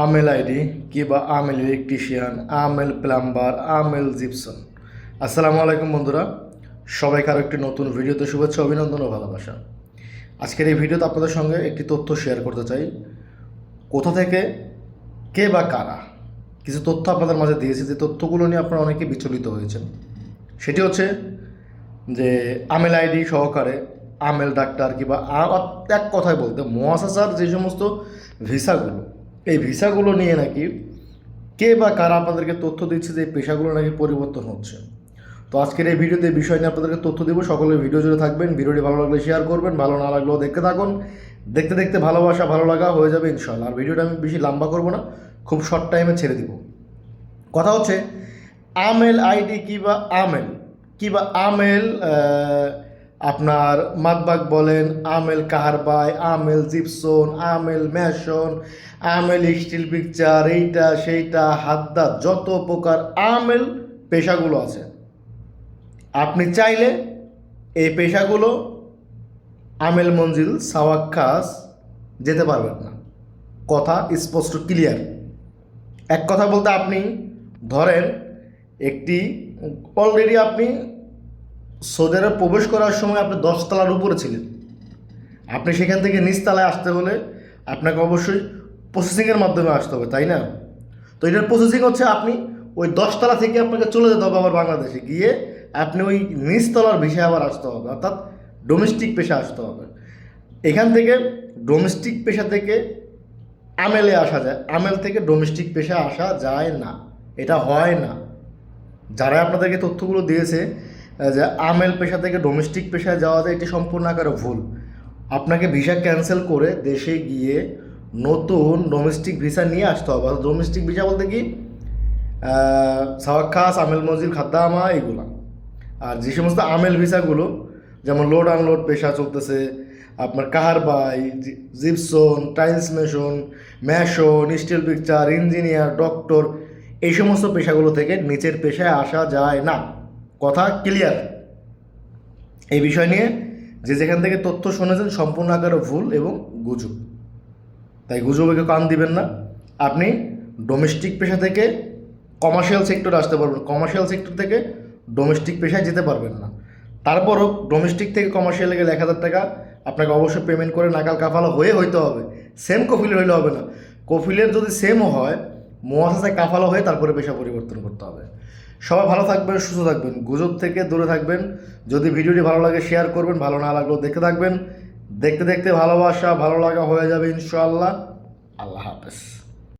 আমেল আইডি কিংবা আমেল ইলেকট্রিশিয়ান, আমেল প্লাম্বার, আমেল জিপসন। আসসালামু আলাইকুম বন্ধুরা, সবাইকে আরও একটি নতুন ভিডিওতে শুভেচ্ছা, অভিনন্দন ও ভালোবাসা। আজকের এই ভিডিওতে আপনাদের সঙ্গে একটি তথ্য শেয়ার করতে চাই। কোথা থেকে, কে বা কারা কিছু তথ্য আপনাদের মাঝে দিয়েছে, যে তথ্যগুলো নিয়ে আপনারা অনেকে বিচলিত হয়েছেন। সেটি হচ্ছে যে আমেল আইডি সহকারে আমেল ডাক্তার কিংবা এক কথায় বলতে মুআসাসার যে সমস্ত ভিসাগুলো, এই ভিসাগুলো নিয়ে নাকি কে বা কারা আপনাদেরকে তথ্য দিচ্ছে যে এই পেশাগুলো নাকি পরিবর্তন হচ্ছে। তো আজকের এই ভিডিওতে এই বিষয় নিয়ে আপনাদেরকে তথ্য দেবো। সকলের ভিডিও জুড়ে থাকবেন। ভিডিওটি ভালো লাগলে শেয়ার করবেন, ভালো না লাগলেও দেখতে থাকুন। দেখতে দেখতে ভালোবাসা ভালো লাগা হয়ে যাবে ইনশাআল্লাহ। আর ভিডিওটা আমি বেশি লম্বা করবো না, খুব শর্ট টাইমে ছেড়ে দিব। কথা হচ্ছে আমেল আইডি কিবা আমেল আপনার মাতবাগ বলেন, আমেল কাহারবাই, আমেল জিপসন, আমেল ম্যাশন, আমেল স্টিল পিকচার, এইটা সেইটা হাদ্দাদ, যত প্রকার আমেল পেশাগুলো আছে, আপনি চাইলে এই পেশাগুলো আমেল মঞ্জিল সাওয়াক্কাস যেতে পারবেন না। কথা স্পষ্ট ক্লিয়ার। এক কথা বলতে আপনি ধরেন একটি অলরেডি আপনি সৌদি আরব প্রবেশ করার সময় আপনি 10 তলার উপরে ছিলেন। আপনি সেখান থেকে নিচতলায় আসতে হলে আপনাকে অবশ্যই প্রসেসিংয়ের মাধ্যমে আসতে হবে, তাই না? তো এটার প্রসেসিং হচ্ছে আপনি ওই 10 তলা থেকে আপনাকে চলে যেতে হবে আবার বাংলাদেশে, গিয়ে আপনি ওই নিচতলার ভিসায় আবার আসতে হবে, অর্থাৎ ডোমেস্টিক পেশা আসতে হবে। এখান থেকে ডোমেস্টিক পেশা থেকে আমেলে আসা যায়, আমেল থেকে ডোমেস্টিক পেশা আসা যায় না, এটা হয় না। যারা আপনাদেরকে তথ্যগুলো দিয়েছে যে আমেল পেশা থেকে ডোমেস্টিক পেশায় যাওয়া যায়, এটি সম্পূর্ণ আকারে ভুল। আপনাকে ভিসা ক্যান্সেল করে দেশে গিয়ে নতুন ডোমেস্টিক ভিসা নিয়ে আসতে হবে। ডোমেস্টিক ভিসা বলতে কি সাওয়াক্কাস, আমেল মঞ্জিল, খাদ্দামা, এগুলো। আর যে সমস্ত আমেল ভিসাগুলো যেমন লোড আনলোড পেশা চলতেছে, আপনার কাহারবাই, জিপসন, টাইলস ম্যাশন, স্টিল পিকচার, ইঞ্জিনিয়ার, ডক্টর, এই সমস্ত পেশাগুলো থেকে নিচের পেশায় আসা যায় না। কথা ক্লিয়ার? এই বিষয় নিয়ে যে যেখান থেকে তথ্য শুনেছেন সম্পূর্ণ আকারে ভুল এবং গুজব। তাই গুজবে কান দিবেন না। আপনি ডোমেস্টিক পেশা থেকে কমার্শিয়াল সেক্টরে আসতে পারবেন, কমার্শিয়াল সেক্টর থেকে ডোমেস্টিক পেশায় যেতে পারবেন না। তারপরও ডোমেস্টিক থেকে কমার্শিয়ালে গেলে 1000 টাকা আপনাকে অবশ্যই পেমেন্ট করে নাকাল কাফালা হইতে হবে। সেম কফিলের হইলে হবে না। কফিলের যদি সেমও হয়, মুআসাসায় কাফালা হয়ে তারপরে পেশা পরিবর্তন করতে হবে। সবাই ভালো থাকবেন, সুস্থ থাকবেন, গুজব থেকে দূরে থাকবেন। যদি ভিডিওটি ভালো লাগে শেয়ার করবেন, ভালো না লাগলেও দেখতে থাকবেন। দেখতে দেখতে ভালোবাসা ভালো লাগা হয়ে যাবে ইনশাআল্লাহ। আল্লাহ হাফেজ।